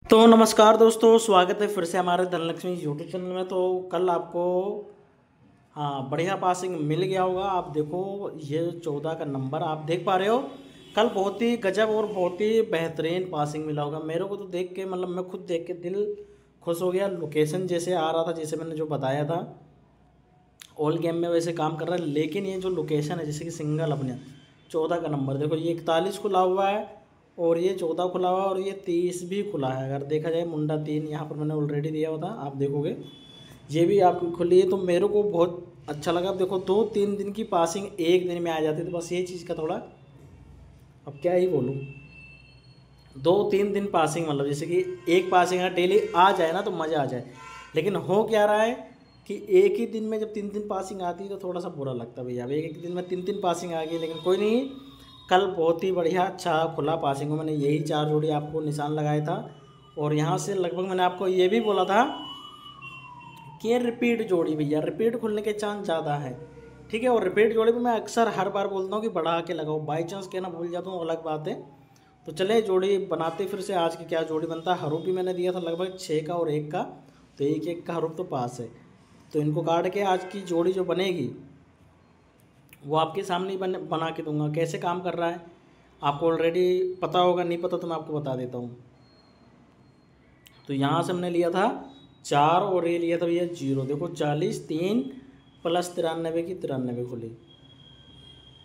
तो नमस्कार दोस्तों, स्वागत है फिर से हमारे धनलक्ष्मी यूट्यूब चैनल में। तो कल आपको बढ़िया पासिंग मिल गया होगा। आप देखो, ये 14 का नंबर आप देख पा रहे हो। कल बहुत ही गजब और बहुत ही बेहतरीन पासिंग मिला होगा मेरे को। तो देख के मतलब मैं खुद देख के दिल खुश हो गया। लोकेशन जैसे आ रहा था, जैसे मैंने जो बताया था ऑल गेम में वैसे काम कर रहा है, लेकिन ये जो लोकेशन है जैसे कि सिंगल अपने 14 का नंबर देखो, ये 41 खुला हुआ है और ये 14 खुला हुआ है और ये 30 भी खुला है। अगर देखा जाए मुंडा 3 यहाँ पर मैंने ऑलरेडी दिया हुआ था, आप देखोगे ये भी आपकी खुली है। तो मेरे को बहुत अच्छा लगा। अब देखो 2-3 दिन की पासिंग एक दिन में आ जाती है, तो बस ये चीज़ का थोड़ा, अब क्या ही बोलूँ, 2-3 दिन पासिंग मतलब जैसे कि एक पासिंग अगर डेली आ जाए ना तो मज़ा आ जाए। लेकिन हो क्या रहा है कि एक ही दिन में जब 3 पासिंग आती है तो थोड़ा सा बुरा लगता है। भैया अब एक दिन में 3 पासिंग आ गई, लेकिन कोई नहीं, कल बहुत ही बढ़िया अच्छा खुला पासिंग हो। मैंने यही 4 जोड़ी आपको निशान लगाया था और यहाँ से लगभग मैंने आपको ये भी बोला था कि ये रिपीट जोड़ी, भैया रिपीट खुलने के चांस ज़्यादा है। ठीक है, और रिपीट जोड़ी पे मैं अक्सर हर बार बोलता हूँ कि बढ़ा के लगाओ, बाई चांस कहना भूल जाता हूँ, अलग बात है। तो चले जोड़ी बनाते फिर से। आज की क्या जोड़ी बनता है, हरूप भी मैंने दिया था लगभग 6 का और 1 का, तो 1-1 का हरूप तो पास है। तो इनको काट के आज की जोड़ी जो बनेगी वो आपके सामने ही बना के दूंगा। कैसे काम कर रहा है आपको ऑलरेडी पता होगा, नहीं पता तो मैं आपको बता देता हूँ। तो यहाँ से हमने लिया था 4 और ये लिया था भैया 0। देखो 40, 3 प्लस 93 की 93 खुली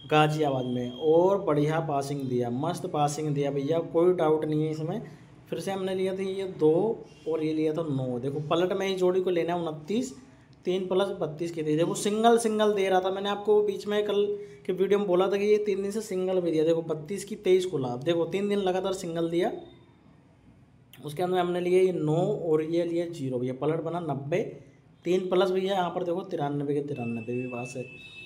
गाजियाबाद में, और बढ़िया पासिंग दिया, मस्त पासिंग दिया भैया, कोई डाउट नहीं है इसमें। फिर से हमने लिया था ये 2 और ये लिया था 9। देखो पलट में ही जोड़ी को लेना है 29, 3 प्लस 32 की थी। देखो सिंगल सिंगल दे रहा था मैंने आपको बीच में कल के वीडियो में बोला था कि ये 3 दिन से सिंगल भी दिया। देखो 32 की 23 खुला, देखो 3 दिन लगातार सिंगल दिया। उसके अंदर हमने लिए ये 9 और ये लिए 0 भैया, पलट बना 90, 3 प्लस भैया यहाँ पर देखो 93 के 93 भी पास है,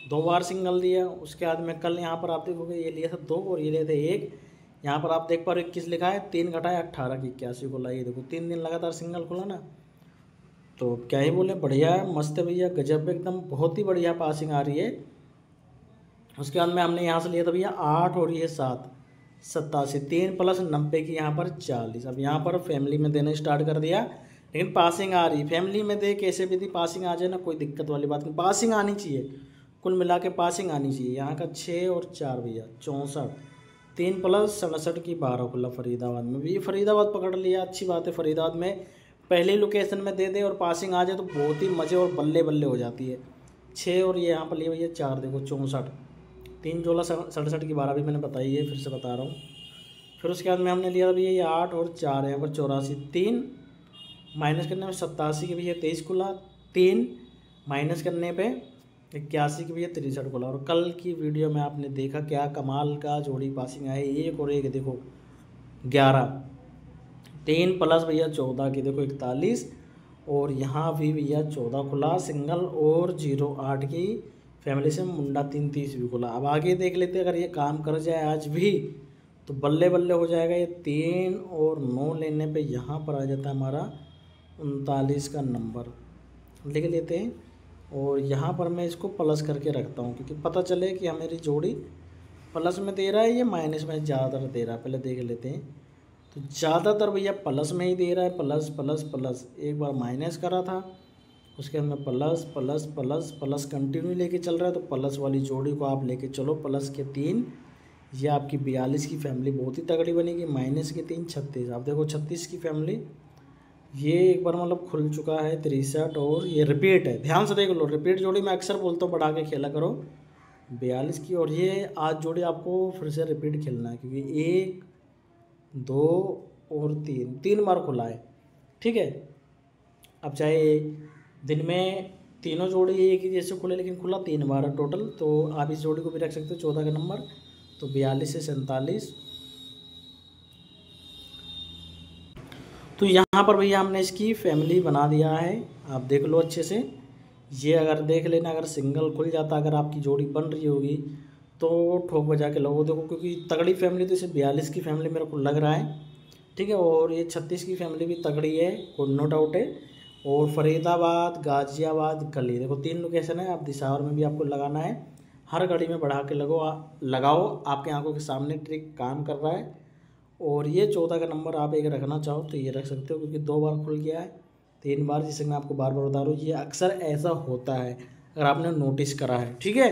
2 बार सिंगल दिया। उसके बाद में कल यहाँ पर आप देखोगे ये लिया था 2 और ये लिया था 1। यहाँ पर आप देख पा रहे हो 21 लिखा है, 3 घटाया 18 की 81 खुला। ये देखो 3 दिन लगातार सिंगल खुला ना, तो क्या ही बोले, बढ़िया है, मस्त है भैया, गजब एकदम, बहुत ही बढ़िया पासिंग आ रही है। उसके बाद में हमने यहाँ से लिया था भैया 8 और ये 7, 87, 3 प्लस 90 की यहाँ पर 40। अब यहाँ पर फैमिली में देना स्टार्ट कर दिया, लेकिन पासिंग आ रही फैमिली में दे, कैसे भी थी पासिंग आ जाए ना, कोई दिक्कत वाली बात नहीं, पासिंग आनी चाहिए, कुल मिला के पासिंग आनी चाहिए। यहाँ का 6 और 4 भैया 64, 3 प्लस 67 की 12 खुला फरीदाबाद में भी। फरीदाबाद पकड़ लिया, अच्छी बात है। फरीदाबाद में पहली लोकेशन में दे दे और पासिंग आ जाए तो बहुत ही मज़े और बल्ले बल्ले हो जाती है। 6 और ये यहाँ पर लिए भैया 4, देखो 64, 3 जोला 67 की 12 भी मैंने बताई है, फिर से बता रहा हूँ। फिर उसके बाद में हमने लिया भैया ये 8 और 4 यहाँ पर 84, 3 माइनस करने में 87 की भैया 23 खुला, 3 माइनस करने पे 81 की भैया 63 खुला। और कल की वीडियो में आपने देखा क्या कमाल का जोड़ी पासिंग आए, 1 और 1 देखो 11, 3 प्लस भैया 14 की देखो 41, और यहाँ भी भैया 14 खुला सिंगल, और 0 8 की फैमिली से मुंडा 3 30 भी खुला। अब आगे देख लेते हैं, अगर ये काम कर जाए आज भी तो बल्ले बल्ले हो जाएगा। ये 3 और 9 लेने पे यहाँ पर आ जाता है हमारा 39 का नंबर, लिख लेते हैं। और यहाँ पर मैं इसको प्लस करके रखता हूँ, क्योंकि पता चले कि हमारी जोड़ी प्लस में दे रहा है या माइनस में ज़्यादातर दे रहा है, पहले देख लेते हैं। तो ज़्यादातर भैया प्लस में ही दे रहा है, प्लस प्लस प्लस, एक बार माइनस करा था, उसके अंदर plus plus plus plus continue लेके चल रहा है। तो प्लस वाली जोड़ी को आप लेके चलो, प्लस के 3, ये आपकी 42 की फैमिली बहुत ही तगड़ी बनेगी, माइनस के 3 36। आप देखो 36 की फैमिली ये एक बार मतलब खुल चुका है 63, और ये रिपीट है, ध्यान से देख लो, रिपीट जोड़ी मैं अक्सर बोलता हूँ बढ़ा के खेला करो 42 की। और ये आज जोड़ी आपको फिर से रिपीट खेलना है, क्योंकि 1 2 और 3 बार खुला है। ठीक है, अब चाहे दिन में तीनों जोड़ी एक ही जैसे खुले, लेकिन खुला 3 बार है टोटल। तो आप इस जोड़ी को भी रख सकते हो 14 का नंबर, तो 42 से 47। तो यहाँ पर भैया हमने इसकी फैमिली बना दिया है, आप देख लो अच्छे से। ये अगर देख लेना, अगर सिंगल खुल जाता, अगर आपकी जोड़ी बन रही होगी तो ठोक बजा के लोगों देखो, क्योंकि तगड़ी फैमिली तो इसे 42 की फैमिली मेरे को लग रहा है। ठीक है, और ये 36 की फैमिली भी तगड़ी है, कोई नो डाउट है। और फरीदाबाद, गाजियाबाद, गली, देखो 3 लोकेशन है। आप दिसावर में भी आपको लगाना है, हर घड़ी में बढ़ा के लगाओ, आपके आंखों के सामने ट्रिक काम कर रहा है। और ये 14 का नंबर आप एक रखना चाहो तो ये रख सकते हो, क्योंकि 2 बार खुल गया है, 3 बार, जिससे मैं आपको बार बार बता रहा हूँ। ये अक्सर ऐसा होता है अगर आपने नोटिस करा है, ठीक है।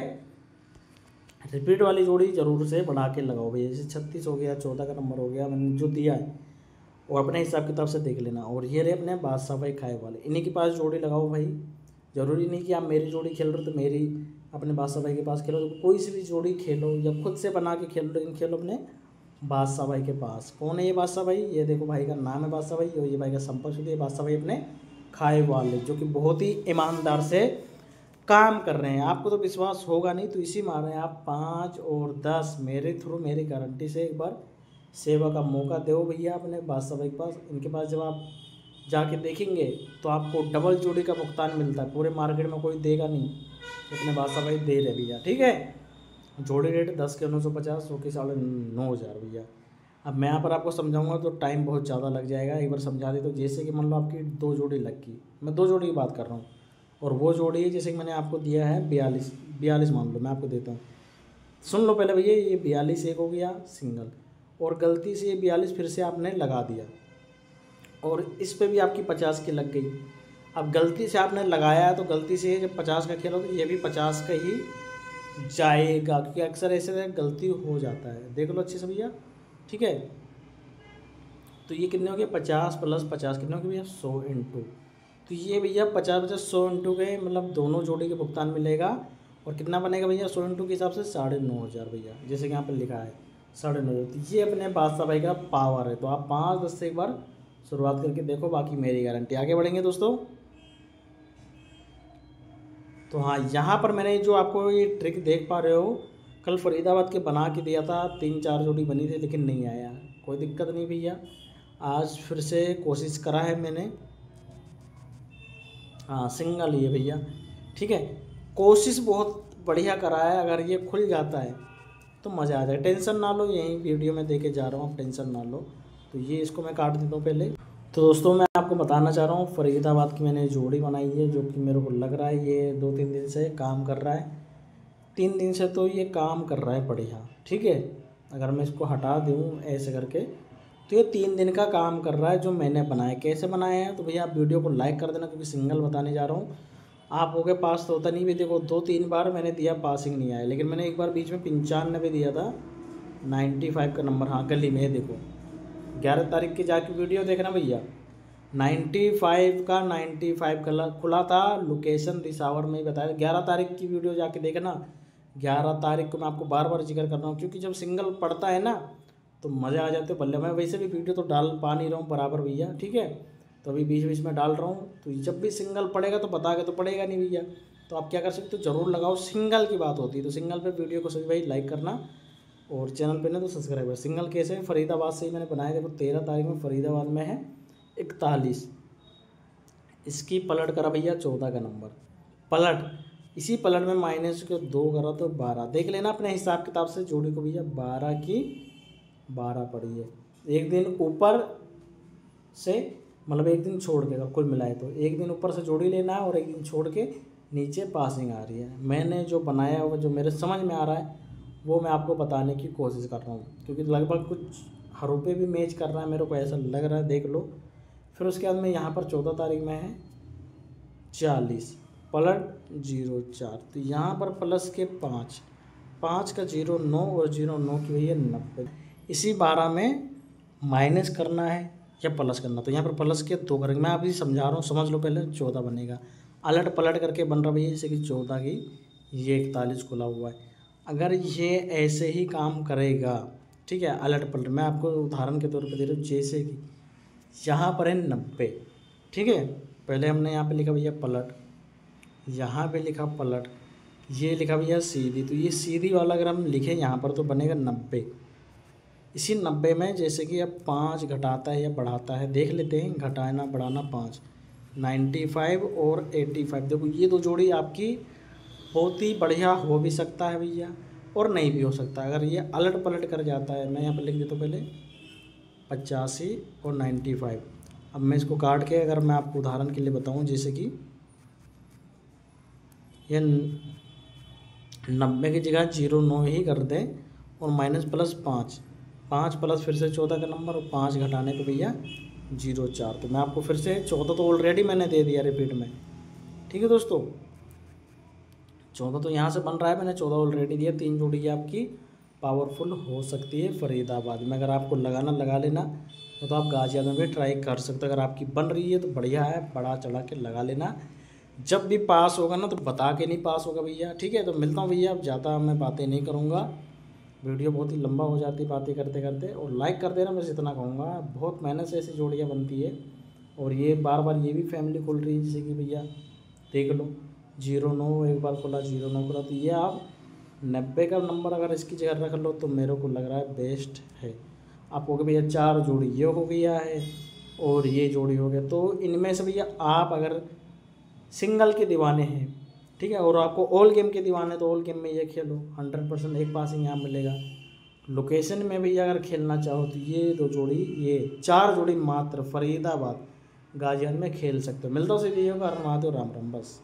रिपीट वाली जोड़ी ज़रूर से बढ़ा के लगाओ भैया। जैसे 36 हो गया, 14 का नंबर हो गया, मैंने जो दिया है वो अपने हिसाब किताब से देख लेना। और ये रहे अपने बादशाह भाई खाए वाले, इन्हीं के पास जोड़ी लगाओ भाई। ज़रूरी नहीं कि आप मेरी जोड़ी खेल रहे हो तो मेरी अपने बादशाह भाई के पास खेलो, तो कोई सी भी जोड़ी खेलो या खुद से बना के खेलो, लेकिन खेलो अपने बादशाह भाई के पास। कौन है ये बादशाह भाई? ये देखो भाई का नाम है बादशाह भाई, और ये भाई का संपर्क होती है बादशाह भाई अपने खाए वाले, जो कि बहुत ही ईमानदार से काम कर रहे हैं। आपको तो विश्वास होगा नहीं, तो इसी मारे आप 5 और 10 मेरे थ्रू, मेरी गारंटी से एक बार सेवा का मौका दो भैया अपने बादशाह भाई के पास। इनके पास जब आप जाके देखेंगे तो आपको डबल जोड़ी का भुगतान मिलता है, पूरे मार्केट में कोई देगा नहीं, अपने बादशाह भाई दे रहे भैया, ठीक है। जोड़ी रेट 10 के 950, 100 के 9,500 भैया। अब मैं यहाँ पर आपको समझाऊंगा तो टाइम बहुत ज़्यादा लग जाएगा, एक बार समझा दे। तो जैसे कि मान लो आपकी 2 जोड़ी लग गई, मैं 2 जोड़ी की बात कर रहा हूँ, और वो जोड़ी जैसे कि मैंने आपको दिया है 42 मान लो, मैं आपको देता हूँ। सुन लो पहले भैया, ये 42 एक हो गया सिंगल, और गलती से ये 42 फिर से आपने लगा दिया, और इस पे भी आपकी 50 की लग गई। अब गलती से आपने लगाया है तो गलती से जब 50 का खेलो तो ये भी 50 का ही जाएगा, क्योंकि अक्सर ऐसे गलती हो जाता है। देख लो अच्छे से भैया, ठीक है। तो ये कितने हो गए? 50 + 50 कितने हो गए भैया? 100 इंटू। तो ये भैया 50 100 इंटू के मतलब दोनों जोड़ी के भुगतान मिलेगा। और कितना बनेगा भैया 100 इंटू के हिसाब से? 9,500 भैया, जैसे कि यहाँ पर लिखा है 9,500। तो ये अपने बादशाह भाई का पावर है। तो आप 5-10 से एक बार शुरुआत करके देखो, बाकी मेरी गारंटी। आगे बढ़ेंगे दोस्तों। तो हाँ, यहाँ पर मैंने जो आपको ये ट्रिक देख पा रहे हो, कल फरीदाबाद के बना के दिया था, 3-4 जोड़ी बनी थी लेकिन नहीं आया। कोई दिक्कत नहीं भैया, आज फिर से कोशिश करा है मैंने। हाँ सिंगल ही है भैया, ठीक है। कोशिश बहुत बढ़िया करा है, अगर ये खुल जाता है तो मज़ा आ जाए। टेंशन ना लो, यहीं वीडियो में दे के जा रहा हूँ, आप टेंशन ना लो। तो ये इसको मैं काट देता हूँ पहले। तो दोस्तों मैं आपको बताना चाह रहा हूँ, फरीदाबाद की मैंने जोड़ी बनाई है, जो कि मेरे को लग रहा है ये 2-3 दिन से काम कर रहा है। 3 दिन से तो ये काम कर रहा है बढ़िया, ठीक है। अगर मैं इसको हटा दूँ ऐसे करके, तो ये 3 दिन का काम कर रहा है जो मैंने बनाया। कैसे बनाया है तो भैया आप वीडियो को लाइक कर देना, क्योंकि सिंगल बताने जा रहा हूँ। आप हो गए पास तो होता नहीं भी, देखो 2-3 बार मैंने दिया, पासिंग नहीं आया। लेकिन मैंने एक बार बीच में 95 दिया था, 95 का नंबर, हाँ गली में देखो, 11 तारीख की जाके वीडियो देखना भैया। 95 का 95 खुला था, लोकेशन रिसावर में ही बताया। 11 तारीख की वीडियो जाके देखना। 11 तारीख को मैं आपको बार बार जिक्र कर रहा हूँ, क्योंकि जब सिंगल पड़ता है ना तो मज़े आ जाते बल्ले। मैं वैसे भी वीडियो तो डाल पा नहीं रहा हूँ बराबर भैया, ठीक है। तो अभी बीच बीच में डाल रहा हूँ, तो जब भी सिंगल पड़ेगा तो बता के तो पड़ेगा नहीं भैया। तो आप क्या कर सकते हो, ज़रूर लगाओ। सिंगल की बात होती है तो सिंगल पे वीडियो को सभी भाई लाइक करना, और चैनल पे ना तो सब्सक्राइब कर। सिंगल कैसे है, फरीदाबाद से ही मैंने बनाया। देखो 13 तारीख में फरीदाबाद में है 41, इसकी पलट करा भैया 14 का नंबर, पलट इसी पलट में माइनस के 2 करा तो 12। देख लेना अपने हिसाब किताब से जोड़ी को भैया, 12 की 12 पड़ी है। एक दिन ऊपर से मतलब एक दिन छोड़ के, अगर कुल मिलाए तो एक दिन ऊपर से जोड़ी लेना है, और एक दिन छोड़ के नीचे पासिंग आ रही है। मैंने जो बनाया हुआ, जो मेरे समझ में आ रहा है, वो मैं आपको बताने की कोशिश कर रहा हूँ, क्योंकि लगभग कुछ हरों पे भी मैच कर रहा है, मेरे को ऐसा लग रहा है। देख लो। फिर उसके बाद में यहाँ पर 14 तारीख में है 40, पलट 04, तो यहाँ पर प्लस के 5, 5 का 0 9, और 0 9 की हुई है 90। इसी 12 में माइनस करना है या प्लस करना, तो यहाँ पर प्लस के 2 करेंगे। मैं अभी समझा रहा हूँ, समझ लो पहले। 14 बनेगा, अलट पलट करके बन रहा भैया, जैसे कि 14 की ये 41 खुला हुआ है। अगर ये ऐसे ही काम करेगा, ठीक है, अलट पलट, मैं आपको उदाहरण के तौर पे दे रहा हूँ। जैसे कि यहाँ पर है 90, ठीक है। पहले हमने यहाँ पे लिखा भैया पलट, यहाँ पे लिखा पलट, ये लिखा भैया सीधी। तो ये सीधी वाला अगर हम लिखें यहाँ पर तो बनेगा 90। इसी 90 में जैसे कि अब 5 घटाता है या बढ़ाता है, देख लेते हैं। घटाना बढ़ाना 5, 95 और 85। देखो ये 2 जोड़ी आपकी बहुत ही बढ़िया हो भी सकता है भैया, और नहीं भी हो सकता। अगर ये अलट पलट कर जाता है, मैं यहाँ पर लिख देता हूँ पहले 85 और 95। अब मैं इसको काट के अगर मैं आपको उदाहरण के लिए बताऊँ, जैसे कि ये 90 की जगह 09 ही कर दें, और माइनस प्लस 5, 5 प्लस फिर से 14 का नंबर और 5 घटाने पे भैया 0 4। तो मैं आपको फिर से 14 तो ऑलरेडी मैंने दे दिया रिपीट में, ठीक है दोस्तों। 14 तो यहाँ से बन रहा है, मैंने 14 ऑलरेडी दिया। 3 जोड़ी ये आपकी पावरफुल हो सकती है फरीदाबाद में। अगर आपको लगाना लगा लेना, तो आप गाजियाबाद में भी ट्राई कर सकते हो। अगर आपकी बन रही है तो बढ़िया है, बढ़ा चढ़ा के लगा लेना। जब भी पास होगा ना तो बता के नहीं पास होगा भैया, ठीक है। तो मिलता हूँ भैया, अब ज़्यादा मैं बातें नहीं करूँगा, वीडियो बहुत ही लंबा हो जाती है बातें करते करते। और लाइक कर देना, बस इतना कहूँगा। बहुत मेहनत से ऐसी जोड़ियाँ बनती है। और ये बार बार ये भी फैमिली खुल रही है, जैसे कि भैया देख लो 09 एक बार खुला, 09 खुला। तो ये आप 90 का नंबर अगर इसकी जगह रख लो तो मेरे को लग रहा है बेस्ट है। आप हो गए भैया 4 जोड़ी ये हो गया है और ये जोड़ी हो गया। तो इनमें से भैया आप अगर सिंगल के दीवाने हैं, ठीक है, और आपको ऑल गेम के दीवाने, तो ऑल गेम में ये खेलो, 100% एक पासिंग यहाँ मिलेगा। लोकेशन में भैया अगर खेलना चाहो तो ये 2 जोड़ी, ये 4 जोड़ी मात्र फरीदाबाद गाजियाबाद में खेल सकते हो। मिलता हूँ सीधे, राम राम बस।